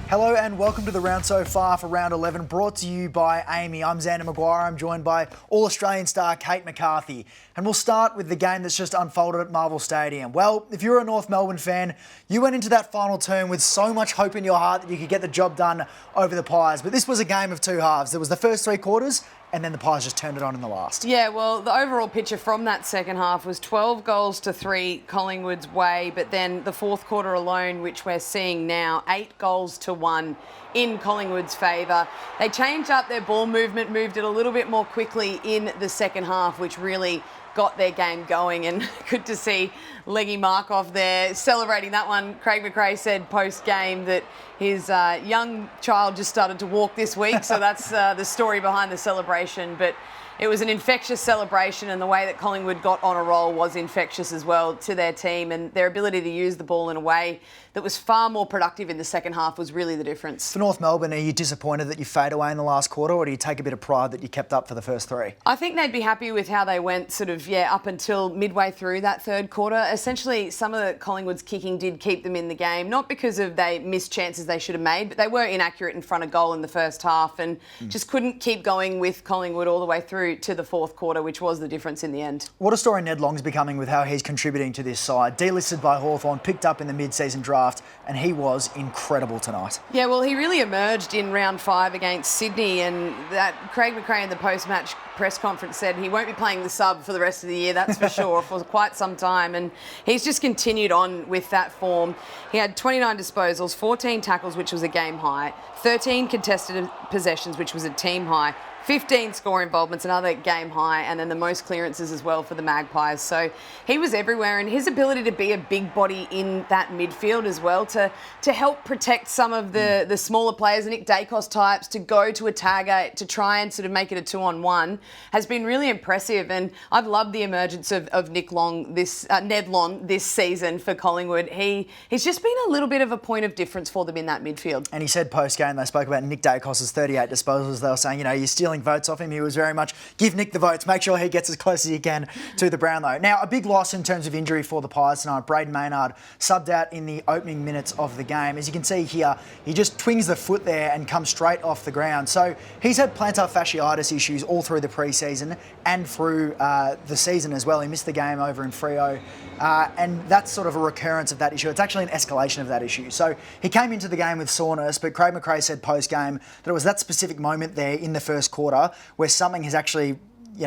Hello and welcome to the round so far for round 11, brought to you by Amy. I'm Xander McGuire. I'm joined by All-Australian star Kate McCarthy. And we'll start with the game that's just unfolded at Marvel Stadium. Well, if you're a North Melbourne fan, you went into that final term with so much hope in your heart that you could get the job done over the Pies. But this was a game of two halves. There was the first three quarters, and then the Pies just turned it on in the last. Yeah, well, the overall picture from that second half was 12 goals to 3 Collingwood's way, but then the fourth quarter alone, which we're seeing now, 8 goals to 1 in Collingwood's favour. They changed up their ball movement, moved it a little bit more quickly in the second half, which really got their game going, and good to see Leggy Markov there celebrating that one. Craig McRae said post-game that his young child just started to walk this week, so that's the story behind the celebration. But it was an infectious celebration, and the way that Collingwood got on a roll was infectious as well to their team, and their ability to use the ball in a way that was far more productive in the second half was really the difference. For North Melbourne, are you disappointed that you fade away in the last quarter, or do you take a bit of pride that you kept up for the first three? I think they'd be happy with how they went up until midway through that third quarter. Essentially, some of the Collingwood's kicking did keep them in the game, not because of they missed chances they should have made, but they were inaccurate in front of goal in the first half and just couldn't keep going with Collingwood all the way through to the fourth quarter, which was the difference in the end. What a story Ned Long's becoming with how he's contributing to this side. Delisted by Hawthorn, picked up in the mid-season draft, and he was incredible tonight. Yeah, well, he really emerged in round 5 against Sydney, and that Craig McRae in the post-match press conference said he won't be playing the sub for the rest of the year, that's for sure, for quite some time, and he's just continued on with that form. He had 29 disposals, 14 tackles, which was a game high, 13 contested possessions, which was a team high, 15 score involvements, another game high, and then the most clearances as well for the Magpies. So he was everywhere, and his ability to be a big body in that midfield as well, to help protect some of the smaller players, the Nick Dacos types, to go to a tagger, to try and sort of make it a 2-on-1, has been really impressive. And I've loved the emergence of Ned Long this season for Collingwood. He's just been a little bit of a point of difference for them in that midfield. And he said post-game, they spoke about Nick Dacos' 38 disposals. They were saying, you're stealing votes off him. He was very much, give Nick the votes, make sure he gets as close as he can to the Brownlow. Now, a big loss in terms of injury for the Pies tonight. Braden Maynard subbed out in the opening minutes of the game. As you can see here, he just twings the foot there and comes straight off the ground. So he's had plantar fasciitis issues all through the pre-season and through the season as well. He missed the game over in Freo, and that's sort of a recurrence of that issue. It's actually an escalation of that issue. So he came into the game with soreness, but Craig McRae said post-game that it was that specific moment there in the first quarter where something has actually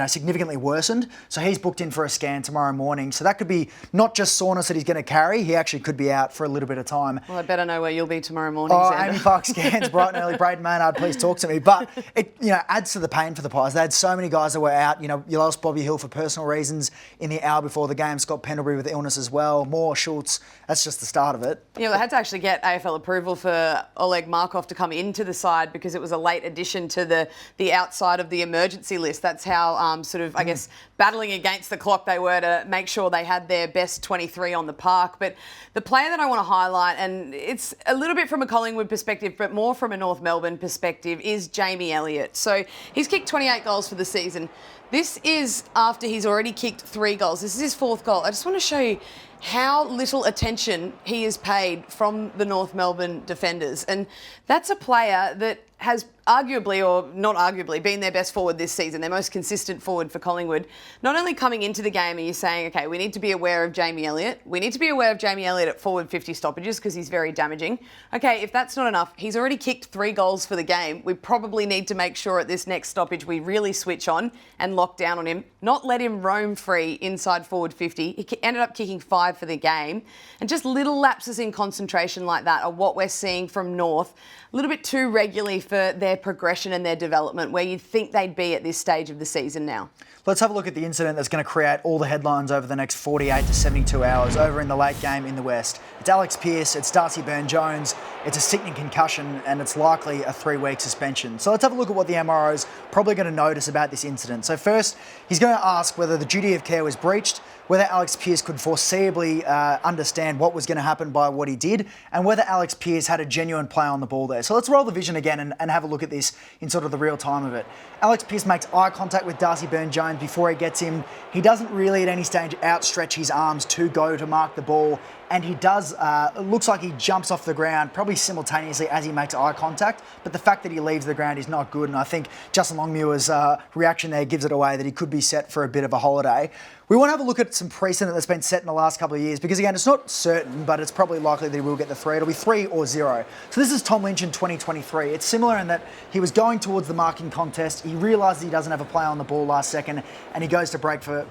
significantly worsened. So he's booked in for a scan tomorrow morning. So that could be not just soreness that he's going to carry, he actually could be out for a little bit of time. Well, I better know where you'll be tomorrow morning, Xander. Amy Park scans bright and early. Braden Maynard, please talk to me. But it adds to the pain for the Pies. They had so many guys that were out. You lost Bobby Hill for personal reasons in the hour before the game. Scott Pendlebury with illness as well. Moore, Schultz. That's just the start of it. Yeah, they had to actually get AFL approval for Oleg Markov to come into the side because it was a late addition to the outside of the emergency list. That's how I guess, battling against the clock they were to make sure they had their best 23 on the park. But the player that I want to highlight, and it's a little bit from a Collingwood perspective, but more from a North Melbourne perspective, is Jamie Elliott. So he's kicked 28 goals for the season. This is after he's already kicked 3 goals. This is his 4th goal. I just want to show you how little attention he is paid from the North Melbourne defenders. And that's a player that has arguably, or not arguably, been their best forward this season, their most consistent forward for Collingwood. Not only coming into the game are you saying, okay, we need to be aware of Jamie Elliott. We need to be aware of Jamie Elliott at forward 50 stoppages because he's very damaging. Okay, if that's not enough, he's already kicked 3 goals for the game. We probably need to make sure at this next stoppage we really switch on and lock down on him, not let him roam free inside forward 50. He ended up kicking 5 for the game. And just little lapses in concentration like that are what we're seeing from North a little bit too regularly for their progression and their development where you'd think they'd be at this stage of the season now. Let's have a look at the incident that's going to create all the headlines over the next 48 to 72 hours over in the late game in the West. It's Alex Pearce, it's Darcy Byrne-Jones, it's a sickening concussion, and it's likely a 3-week suspension. So let's have a look at what the MRO's probably going to notice about this incident. So first, he's going to ask whether the duty of care was breached, whether Alex Pearce could foreseeably understand what was going to happen by what he did, and whether Alex Pearce had a genuine play on the ball there. So let's roll the vision again and have a look at this in sort of the real time of it. Alex Pearce makes eye contact with Darcy Byrne-Jones before he gets him. He doesn't really at any stage outstretch his arms to go to mark the ball and he does, it looks like he jumps off the ground probably simultaneously as he makes eye contact, but the fact that he leaves the ground is not good, and I think Justin Longmuir's reaction there gives it away that he could be set for a bit of a holiday. We want to have a look at some precedent that's been set in the last couple of years because, again, it's not certain, but it's probably likely that he will get the 3. It'll be 3 or 0. So this is Tom Lynch in 2023. It's similar in that he was going towards the marking contest. He realised he doesn't have a play on the ball last second and he goes to break for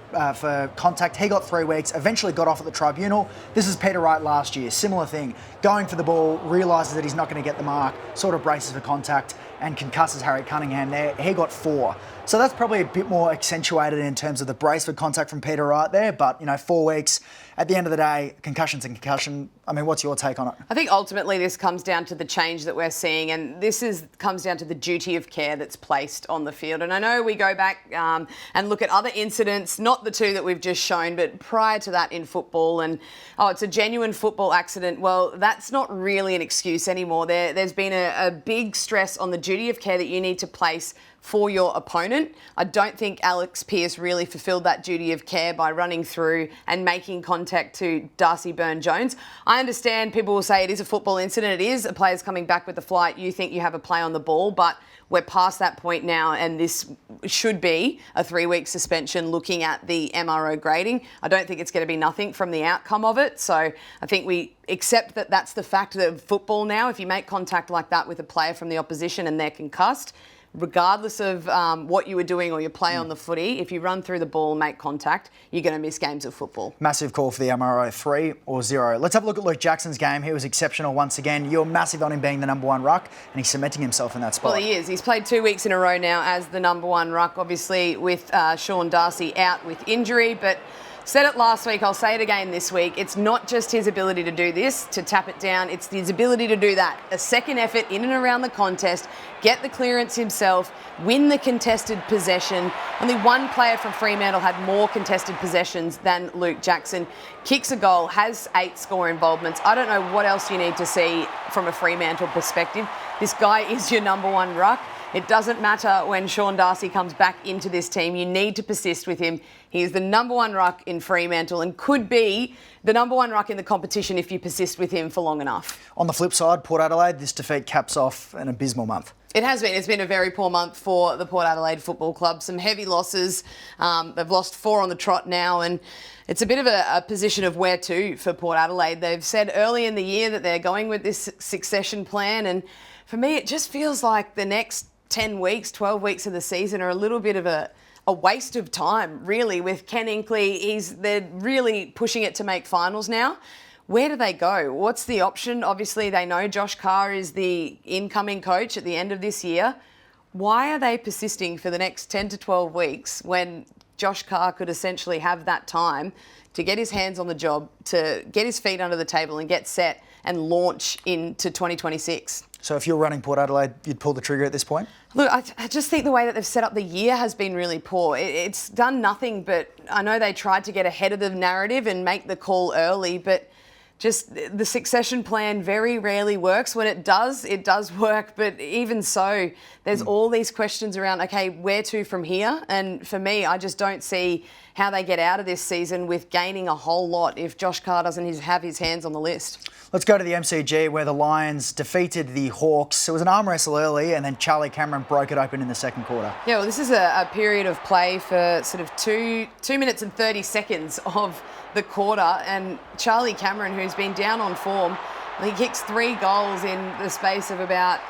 contact. He got 3 weeks, eventually got off at the tribunal. This is Peter Wright last year. Similar thing. Going for the ball, realises that he's not going to get the mark, sort of braces for contact and concusses Harry Cunningham there. He got 4. So that's probably a bit more accentuated in terms of the brace for contact from Peter Wright there. But, 4 weeks, at the end of the day, concussion's a concussion. I mean, what's your take on it? I think ultimately this comes down to the change that we're seeing, and comes down to the duty of care that's placed on the field. And I know we go back and look at other incidents, not the 2 that we've just shown, but prior to that in football, and it's a genuine football accident. Well, that's not really an excuse anymore. There's been a big stress on the duty of care that you need to place for your opponent. I don't think Alex Pearce really fulfilled that duty of care by running through and making contact to Darcy Byrne-Jones. I understand people will say it is a football incident. It is a player's coming back with the flight. You think you have a play on the ball, but we're past that point now, and this should be a 3-week suspension looking at the MRO grading. I don't think it's going to be nothing from the outcome of it. So I think we accept that that's the fact of football now. If you make contact like that with a player from the opposition and they're concussed, regardless of what you were doing or your play on the footy, if you run through the ball and make contact, you're going to miss games of football. Massive call for the MRO, 3 or 0. Let's have a look at Luke Jackson's game. He was exceptional once again. You're massive on him being the number 1 ruck, and he's cementing himself in that spot. Well, he is. He's played 2 weeks in a row now as the number 1 ruck, obviously with Sean Darcy out with injury, but said it last week, I'll say it again this week. It's not just his ability to do this, to tap it down. It's his ability to do that. A second effort in and around the contest, get the clearance himself, win the contested possession. Only one player from Fremantle had more contested possessions than Luke Jackson. Kicks a goal, has 8 score involvements. I don't know what else you need to see from a Fremantle perspective. This guy is your number 1 ruck. It doesn't matter when Sean Darcy comes back into this team. You need to persist with him. He is the number 1 ruck in Fremantle and could be the number 1 ruck in the competition if you persist with him for long enough. On the flip side, Port Adelaide, this defeat caps off an abysmal month. It has been. It's been a very poor month for the Port Adelaide Football Club. Some heavy losses. They've lost 4 on the trot now, and it's a bit of a position of where to for Port Adelaide. They've said early in the year that they're going with this succession plan, and for me, it just feels like the next 10 weeks, 12 weeks of the season are a little bit of a waste of time, really, with Ken Inkley. They're really pushing it to make finals now. Where do they go? What's the option? Obviously, they know Josh Carr is the incoming coach at the end of this year. Why are they persisting for the next 10 to 12 weeks when Josh Carr could essentially have that time to get his hands on the job, to get his feet under the table and get set and launch into 2026? So if you're running Port Adelaide, you'd pull the trigger at this point? Look, I just think the way that they've set up the year has been really poor. It's done nothing, but I know they tried to get ahead of the narrative and make the call early, but just the succession plan very rarely works. When it does work, but even so, there's all these questions around, okay, where to from here? And for me, I just don't see how they get out of this season with gaining a whole lot if Josh Carr doesn't have his hands on the list. Let's go to the MCG where the Lions defeated the Hawks. It was an arm wrestle early and then Charlie Cameron broke it open in the second quarter. Yeah, well, this is a period of play for sort of 2 minutes and 30 seconds of the quarter, and Charlie Cameron, who's been down on form, he kicks 3 goals in the space of about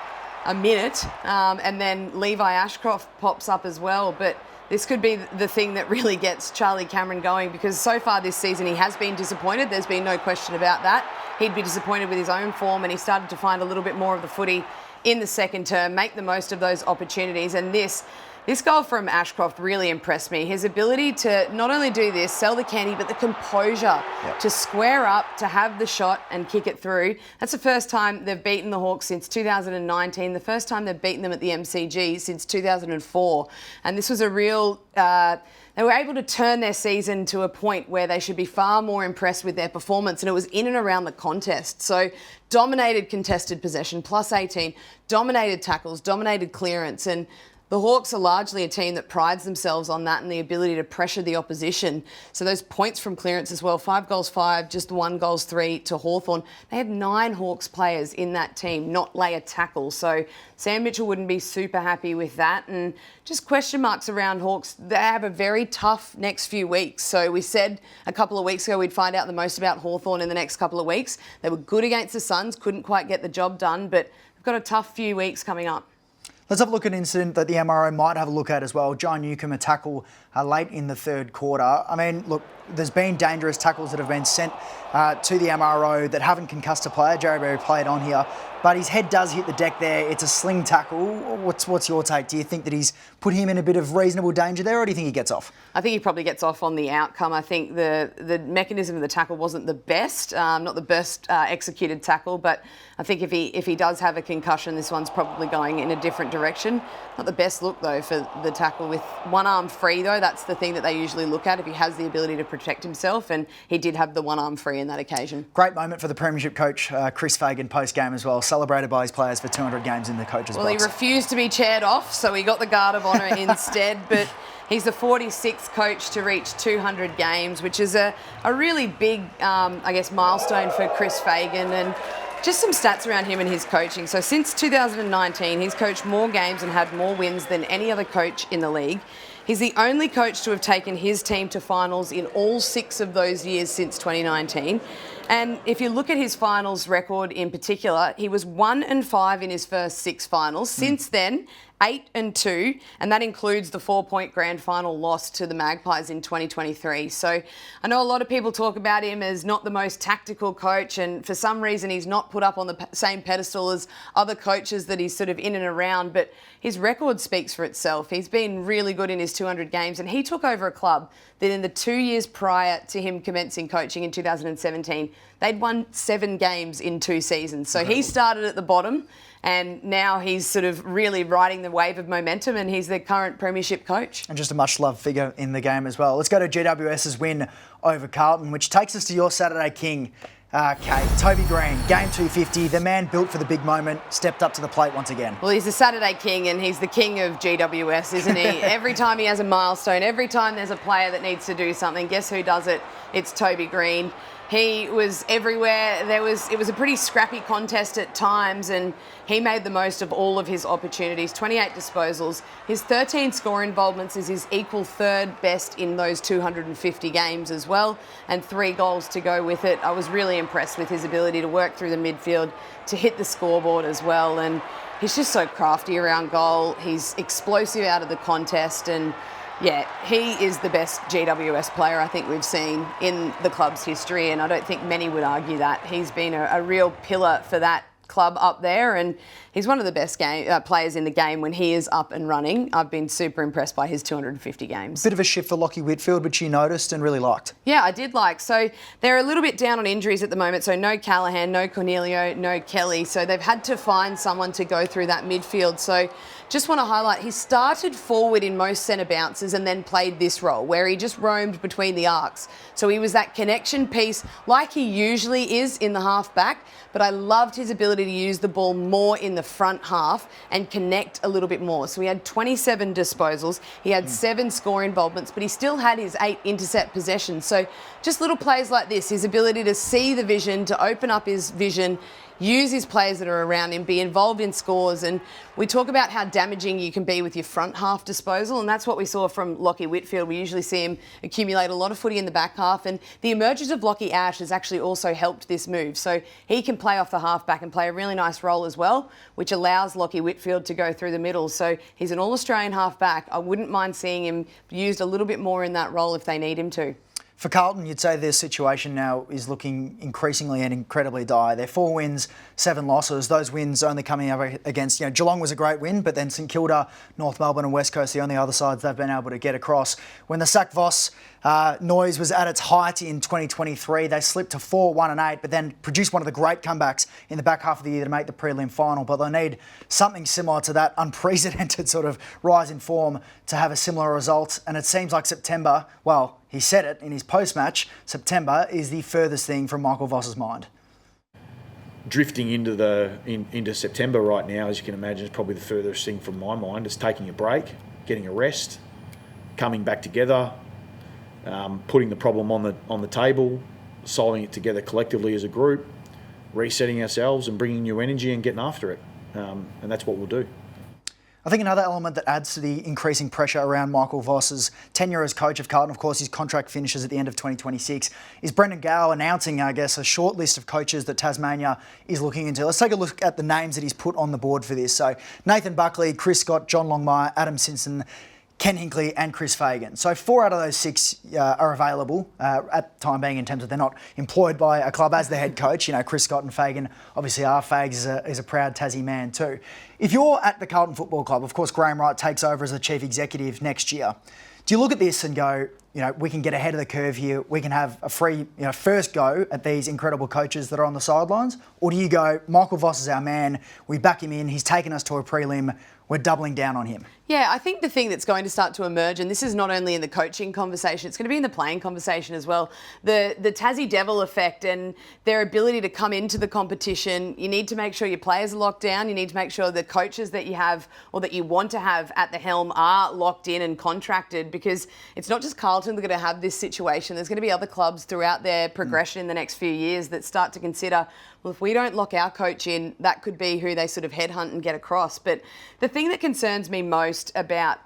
a minute, and then Levi Ashcroft pops up as well. But this could be the thing that really gets Charlie Cameron going, because so far this season he has been disappointed. There's been no question about that. He'd be disappointed with his own form, and he started to find a little bit more of the footy in the second term, make the most of those opportunities. And this goal from Ashcroft really impressed me. His ability to not only do this, sell the candy, but the composure to square up, to have the shot and kick it through. That's the first time they've beaten the Hawks since 2019, the first time they've beaten them at the MCG since 2004. And this was a real... they were able to turn their season to a point where they should be far more impressed with their performance, and it was in and around the contest. So dominated contested possession, plus 18, dominated tackles, dominated clearance, and The Hawks are largely a team that prides themselves on that and the ability to pressure the opposition. So those points from clearance as well, 5 goals 5, just 1 goals 3 to Hawthorn. They had 9 Hawks players in that team not lay a tackle. So Sam Mitchell wouldn't be super happy with that. And just question marks around Hawks. They have a very tough next few weeks. So we said a couple of weeks ago we'd find out the most about Hawthorn in the next couple of weeks. They were good against the Suns, couldn't quite get the job done, but they've got a tough few weeks coming up. Let's have a look at an incident that the MRO might have a look at as well. John Newcombe, a tackle late in the third quarter. I mean, look, there's been dangerous tackles that have been sent to the MRO that haven't concussed a player. Jerry Berry played on here, but his head does hit the deck there. It's a sling tackle. What's your take? Do you think that he's put him in a bit of reasonable danger there, or do you think he gets off? I think he probably gets off on the outcome. I think the mechanism of the tackle wasn't the best, not the best executed tackle, but I think if he does have a concussion, this one's probably going in a different direction. Not the best look, though, for the tackle with one arm free, though. That's the thing that they usually look at if he has the ability to protect himself, and he did have the one arm free in that occasion. Great moment for the Premiership coach, Chris Fagan, post-game as well, celebrated by his players for 200 games in the coach's box. Well, he refused to be chaired off, so he got the Guard of Honour instead, but he's the 46th coach to reach 200 games, which is a really big, milestone for Chris Fagan. And just some stats around him and his coaching. So since 2019, he's coached more games and had more wins than any other coach in the league. He's the only coach to have taken his team to finals in all 6 of those years since 2019. And if you look at his finals record in particular, he was 1-5 in his first 6 finals. Since then, 8-2, and that includes the 4-point grand final loss to the Magpies in 2023. So I know a lot of people talk about him as not the most tactical coach, and for some reason he's not put up on the same pedestal as other coaches that he's sort of in and around, but his record speaks for itself. He's been really good in his 200 games, and he took over a club that in the 2 years prior to him commencing coaching in 2017, they'd won 7 games in 2 seasons. So he started at the bottom, and now he's sort of really riding the wave of momentum, and he's the current premiership coach. And just a much-loved figure in the game as well. Let's go to GWS's win over Carlton, which takes us to your Saturday king, Kate. Toby Greene, game 250, the man built for the big moment, stepped up to the plate once again. Well, he's the Saturday king, and he's the king of GWS, isn't he? Every time he has a milestone, every time there's a player that needs to do something, guess who does it? It's Toby Greene. He was everywhere. It was a pretty scrappy contest at times, and he made the most of all of his opportunities. 28 disposals. His 13 score involvements is his equal 3rd best in those 250 games as well, and 3 goals to go with it. I was really impressed with his ability to work through the midfield, to hit the scoreboard as well, and he's just so crafty around goal. He's explosive out of the contest, and yeah, he is the best GWS player I think we've seen in the club's history, and I don't think many would argue that. He's been a real pillar for that club up there, and he's one of the best players in the game when he is up and running. I've been super impressed by his 250 games. Bit of a shift for Lachie Whitfield, which you noticed and really liked. Yeah, I did like. So they're a little bit down on injuries at the moment. So no Callahan, no Cornelio, no Kelly. So they've had to find someone to go through that midfield. So just want to highlight, he started forward in most centre bounces and then played this role where he just roamed between the arcs. So he was that connection piece like he usually is in the half back, but I loved his ability to use the ball more in the front half and connect a little bit more. So he had 27 disposals, he had 7 score involvements, but he still had his 8 intercept possessions. So just little plays like this, his ability to see the vision, to open up his vision, use his players that are around him, be involved in scores. And we talk about how damaging you can be with your front half disposal, and that's what we saw from Lachie Whitfield. We usually see him accumulate a lot of footy in the back half, and the emergence of Lachie Ash has actually also helped this move. So he can play off the half back and play a really nice role as well, which allows Lachie Whitfield to go through the middle. So he's an all-Australian half back. I wouldn't mind seeing him used a little bit more in that role if they need him to. For Carlton, you'd say their situation now is looking increasingly and incredibly dire. They're 4 wins, 7 losses. Those wins only coming up against, Geelong was a great win, but then St Kilda, North Melbourne and West Coast, the only other sides they've been able to get across. When the sack Voss noise was at its height in 2023, they slipped to 4-1-8, but then produced one of the great comebacks in the back half of the year to make the prelim final. But they need something similar to that unprecedented sort of rise in form to have a similar result. And it seems like September, well, he said it in his post-match, September is the furthest thing from Michael Voss's mind. drifting into September right now, as you can imagine, is probably the furthest thing from my mind. Is taking a break, getting a rest, coming back together, putting the problem on the table, solving it together collectively as a group, resetting ourselves and bringing new energy and getting after it. And that's what we'll do. I think another element that adds to the increasing pressure around Michael Voss's tenure as coach of Carlton, of course, his contract finishes at the end of 2026, is Brendan Gale announcing, I guess, a short list of coaches that Tasmania is looking into. Let's take a look at the names that he's put on the board for this. So Nathan Buckley, Chris Scott, John Longmire, Adam Simpson, Ken Hinkley and Chris Fagan. So 4 out of those 6 are available at the time being, in terms of they're not employed by a club as the head coach. You know, Chris Scott and Fagan obviously are. Fags is a proud Tassie man too. If you're at the Carlton Football Club, of course, Graham Wright takes over as the chief executive next year. Do you look at this and go, you know, we can get ahead of the curve here, we can have a free, first go at these incredible coaches that are on the sidelines? Or do you go, Michael Voss is our man, we back him in, he's taken us to a prelim, we're doubling down on him? Yeah, I think the thing that's going to start to emerge, and this is not only in the coaching conversation, it's going to be in the playing conversation as well, the Tassie Devil effect and their ability to come into the competition. You need to make sure your players are locked down. You need to make sure the coaches that you have or that you want to have at the helm are locked in and contracted, because it's not just Carlton that are going to have this situation. There's going to be other clubs throughout their progression in the next few years that start to consider, well, if we don't lock our coach in, that could be who they sort of headhunt and get across. But the thing that concerns me most about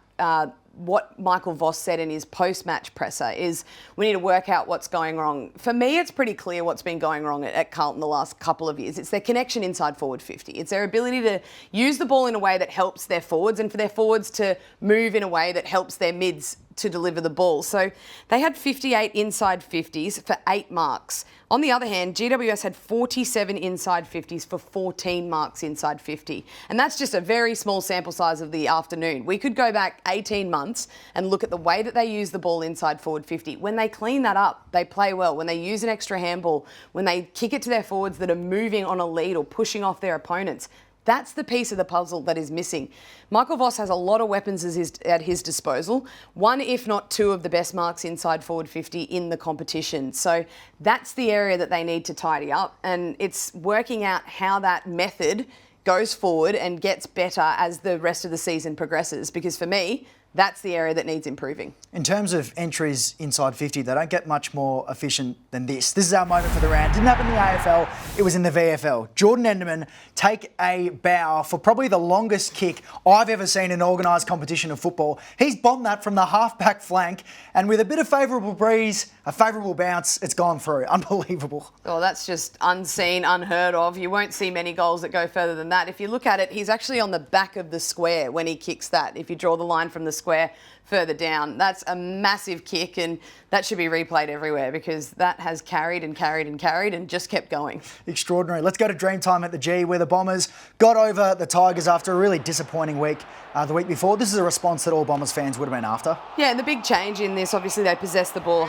what Michael Voss said in his post-match presser is we need to work out what's going wrong. For me, it's pretty clear what's been going wrong at Carlton the last couple of years. It's their connection inside forward 50. It's their ability to use the ball in a way that helps their forwards, and for their forwards to move in a way that helps their mids to deliver the ball. So they had 58 inside 50s for 8 marks. On the other hand, GWS had 47 inside 50s for 14 marks inside 50. And that's just a very small sample size of the afternoon. We could go back 18 months and look at the way that they use the ball inside forward 50. When they clean that up, they play well. When they use an extra handball, when they kick it to their forwards that are moving on a lead or pushing off their opponents, that's the piece of the puzzle that is missing. Michael Voss has a lot of weapons at his disposal. 1, if not 2, of the best marks inside forward 50 in the competition. So that's the area that they need to tidy up. And it's working out how that method goes forward and gets better as the rest of the season progresses. Because for me, that's the area that needs improving. In terms of entries inside 50, they don't get much more efficient than this. This is our moment for the round. Didn't happen in the AFL, it was in the VFL. Jordan Enderman take a bow for probably the longest kick I've ever seen in an organised competition of football. He's bombed that from the half-back flank, and with a bit of favourable breeze, a favourable bounce, it's gone through. Unbelievable. Oh, that's just unseen, unheard of. You won't see many goals that go further than that. If you look at it, he's actually on the back of the square when he kicks that. If you draw the line from the square further down, that's a massive kick, and that should be replayed everywhere, because that has carried and carried and carried and just kept going. Extraordinary. Let's go to Dreamtime at the G, where the Bombers got over the Tigers after a really disappointing week the week before. This is a response that all Bombers fans would have been after. Yeah, and the big change in this, obviously they possess the ball,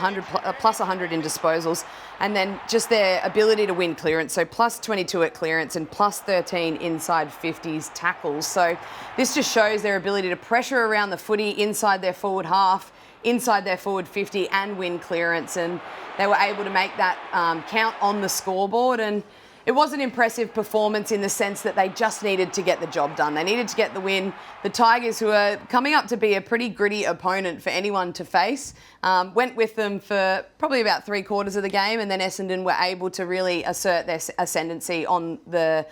plus 100 in disposals, and then just their ability to win clearance, so plus 22 at clearance and plus 13 inside 50s tackles. So this just shows their ability to pressure around the footy inside their forward half, inside their forward 50, and win clearance, and they were able to make that count on the scoreboard. And it was an impressive performance in the sense that they just needed to get the job done. They needed to get the win. The Tigers, who are coming up to be a pretty gritty opponent for anyone to face, went with them for probably about 3/4 of the game, and then Essendon were able to really assert their ascendancy on the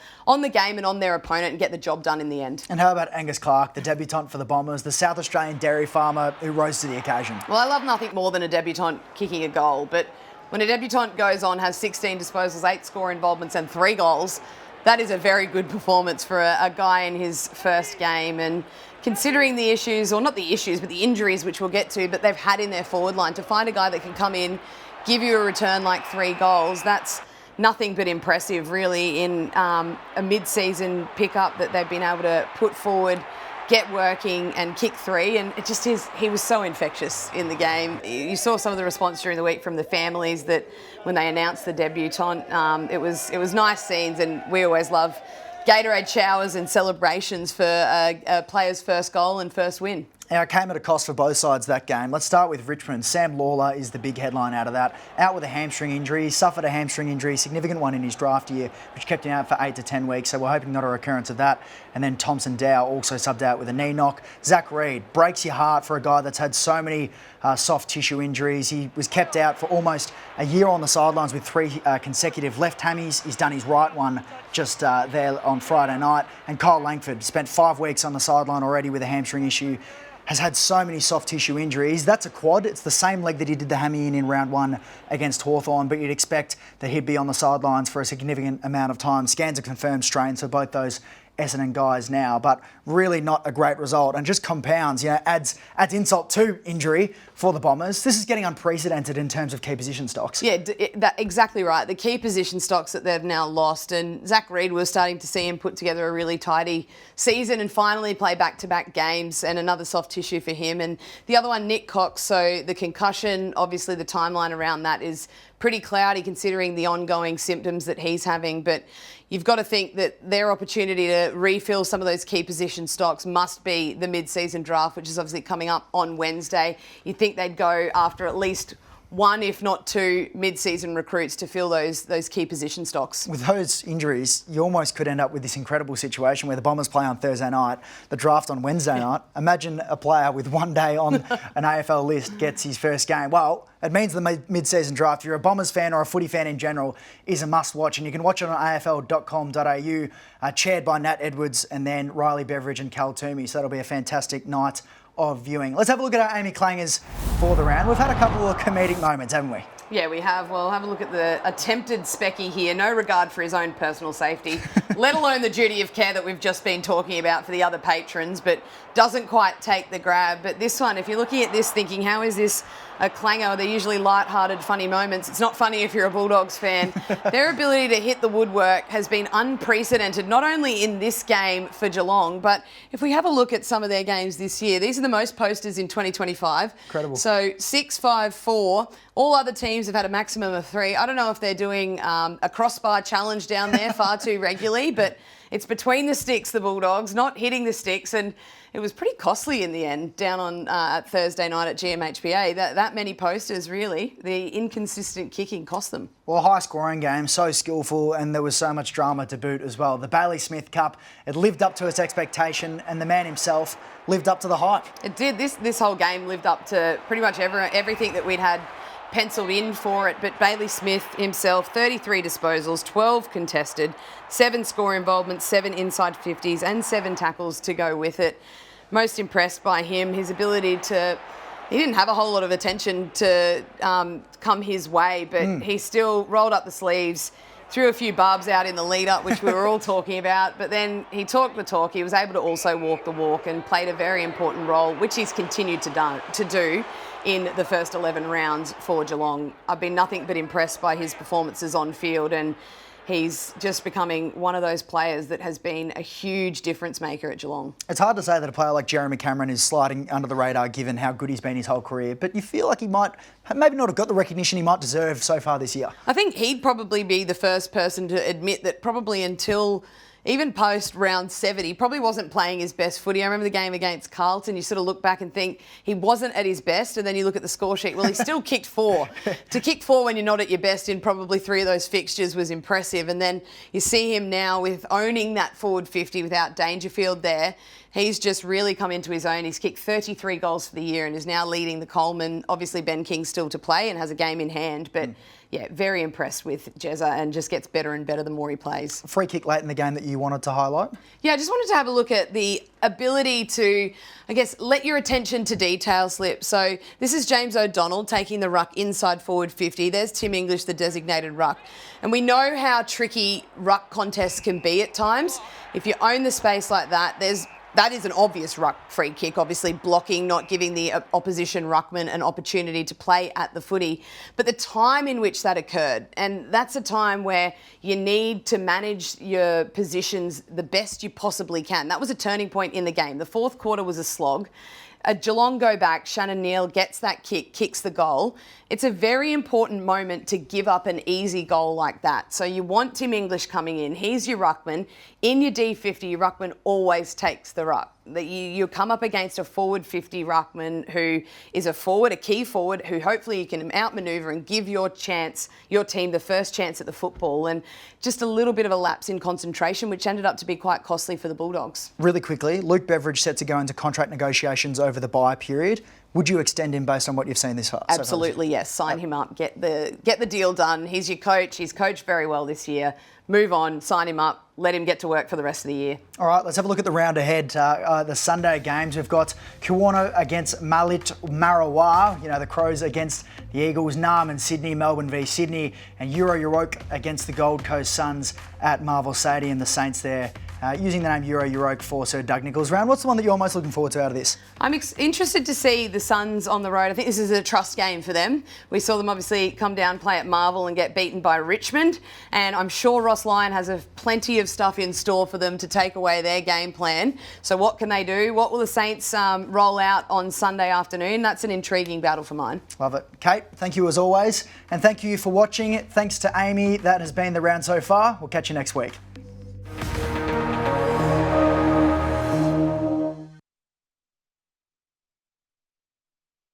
game and on their opponent and get the job done in the end. And how about Angus Clark, the debutant for the Bombers, the South Australian dairy farmer who rose to the occasion? Well, I love nothing more than a debutant kicking a goal, but when a debutant goes on, has 16 disposals, 8 score involvements and 3 goals, that is a very good performance for a guy in his first game. And considering the issues, or not the issues, but the injuries, which we'll get to, but they've had in their forward line, to find a guy that can come in, give you a return like 3 goals, that's nothing but impressive, really, in a mid-season pickup that they've been able to put forward, get working and kick 3, and it just is, he was so infectious in the game. You saw some of the response during the week from the families that when they announced the debutant, it was nice scenes, and we always love Gatorade showers and celebrations for a player's first goal and first win. Now, it came at a cost for both sides that game. Let's start with Richmond. Sam Lawler is the big headline out of that. Out with a hamstring injury. He suffered a hamstring injury, significant one in his draft year, which kept him out for 8 to 10 weeks. So we're hoping not a recurrence of that. And then Thompson Dow also subbed out with a knee knock. Zach Reid, breaks your heart for a guy that's had so many soft tissue injuries. He was kept out for almost a year on the sidelines with 3 consecutive left hammies. He's done his right one just there on Friday night. And Kyle Langford spent 5 weeks on the sideline already with a hamstring issue. Has had so many soft tissue injuries. That's a quad. It's the same leg that he did the hammy in round 1 against Hawthorn, but you'd expect that he'd be on the sidelines for a significant amount of time. Scans are confirmed strains for both those Essendon guys now, but really not a great result, and just compounds, adds insult to injury for the Bombers. This is getting unprecedented in terms of key position stocks. Yeah, exactly right. The key position stocks that they've now lost, and Zach Reid, we're starting to see him put together a really tidy season and finally play back-to-back games, and another soft tissue for him. And the other one, Nick Cox, so the concussion, obviously the timeline around that is pretty cloudy considering the ongoing symptoms that he's having, but you've got to think that their opportunity to refill some of those key position stocks must be the mid-season draft, which is obviously coming up on Wednesday. You'd think they'd go after at least 1, if not 2, mid-season recruits to fill those key position stocks. With those injuries, you almost could end up with this incredible situation where the Bombers play on Thursday night, the draft on Wednesday night. Imagine a player with 1 day on an AFL list gets his first game. Well, it means the mid-season draft, if you're a Bombers fan or a footy fan in general, is a must-watch. And you can watch it on afl.com.au, chaired by Nat Edwards and then Riley Beveridge and Cal Toomey. So that'll be a fantastic night of viewing. Let's have a look at our Amy Clangers for the round. We've had a couple of comedic moments, haven't we? Yeah, we have. Well, have a look at the attempted Specky here. No regard for his own personal safety, let alone the duty of care that we've just been talking about for the other patrons, but doesn't quite take the grab. But this one, if you're looking at this thinking, how is this a clanger? They're usually light-hearted, funny moments. It's not funny if you're a Bulldogs fan. Their ability to hit the woodwork has been unprecedented, not only in this game for Geelong, but if we have a look at some of their games this year, these are the most posters in 2025. Incredible. So 6, 5, 4. All other teams have had a maximum of 3. I don't know if they're doing a crossbar challenge down there far too regularly, but it's between the sticks, the Bulldogs, not hitting the sticks, and it was pretty costly in the end down on Thursday night at GMHBA. That many posters, really. The inconsistent kicking cost them. Well, high scoring game, so skillful, and there was so much drama to boot as well. The Bailey Smith Cup, it lived up to its expectation, and the man himself lived up to the hype. It did. This whole game lived up to pretty much everything that we'd had penciled in for it, but Bailey Smith himself, 33 disposals, 12 contested, 7 score involvements, 7 inside 50s and 7 tackles to go with it. Most impressed by him, his ability to... He didn't have a whole lot of attention to come his way, but he still rolled up the sleeves, threw a few barbs out in the lead-up, which we were all talking about, but then he talked the talk. He was able to also walk the walk and played a very important role, which he's continued to do in the first 11 rounds for Geelong. I've been nothing but impressed by his performances on field, and he's just becoming one of those players that has been a huge difference maker at Geelong. It's hard to say that a player like Jeremy Cameron is sliding under the radar given how good he's been his whole career, but you feel like he might maybe not have got the recognition he might deserve so far this year. I think he'd probably be the first person to admit that probably until even post round 7, he probably wasn't playing his best footy. I remember the game against Carlton, you sort of look back and think he wasn't at his best, and then you look at the score sheet, well, he still kicked 4. To kick 4 when you're not at your best in probably 3 of those fixtures was impressive. And then you see him now with owning that forward 50 without Dangerfield there. He's just really come into his own. He's kicked 33 goals for the year and is now leading the Coleman. Obviously, Ben King's still to play and has a game in hand, but yeah, very impressed with Jezza and just gets better and better the more he plays. Free kick late in the game that you wanted to highlight? Yeah, I just wanted to have a look at the ability to, I guess, let your attention to detail slip. So this is James O'Donnell taking the ruck inside forward 50. There's Tim English, the designated ruck. And we know how tricky ruck contests can be at times. If you own the space like that, that is an obvious ruck free kick, obviously blocking, not giving the opposition ruckman an opportunity to play at the footy. But the time in which that occurred, and that's a time where you need to manage your positions the best you possibly can. That was a turning point in the game. The fourth quarter was a slog. A Geelong go back, Shannon Neal gets that kick, kicks the goal. It's a very important moment to give up an easy goal like that. So you want Tim English coming in. He's your ruckman. In your D50, your ruckman always takes the ruck. that you come up against a forward 50 ruckman who is a key forward, who hopefully you can outmaneuver and give your team the first chance at the football. And just a little bit of a lapse in concentration, which ended up to be quite costly for the Bulldogs. Really quickly, Luke Beveridge set to go into contract negotiations over the bye period. Would you extend him based on what you've seen this far? Absolutely, yes. Sign him up. Get the deal done. He's your coach. He's coached very well this year. Move on. Sign him up. Let him get to work for the rest of the year. All right, let's have a look at the round ahead. The Sunday games. We've got Kiwana against Malit Marawa. You know, the Crows against the Eagles. Nam and Sydney. Melbourne v Sydney. And Euro Euroke against the Gold Coast Suns at Marvel Stadium. The Saints there. Using the name Euro Euroke for Sir Doug Nicholls. Round, what's the one that you're most looking forward to out of this? I'm interested to see the Suns on the road. I think this is a trust game for them. We saw them obviously come down, play at Marvel and get beaten by Richmond. And I'm sure Ross Lyon has plenty of stuff in store for them to take away their game plan. So what can they do? What will the Saints roll out on Sunday afternoon? That's an intriguing battle for mine. Love it. Kate, thank you as always. And thank you for watching. Thanks to Amy. That has been the round so far. We'll catch you next week.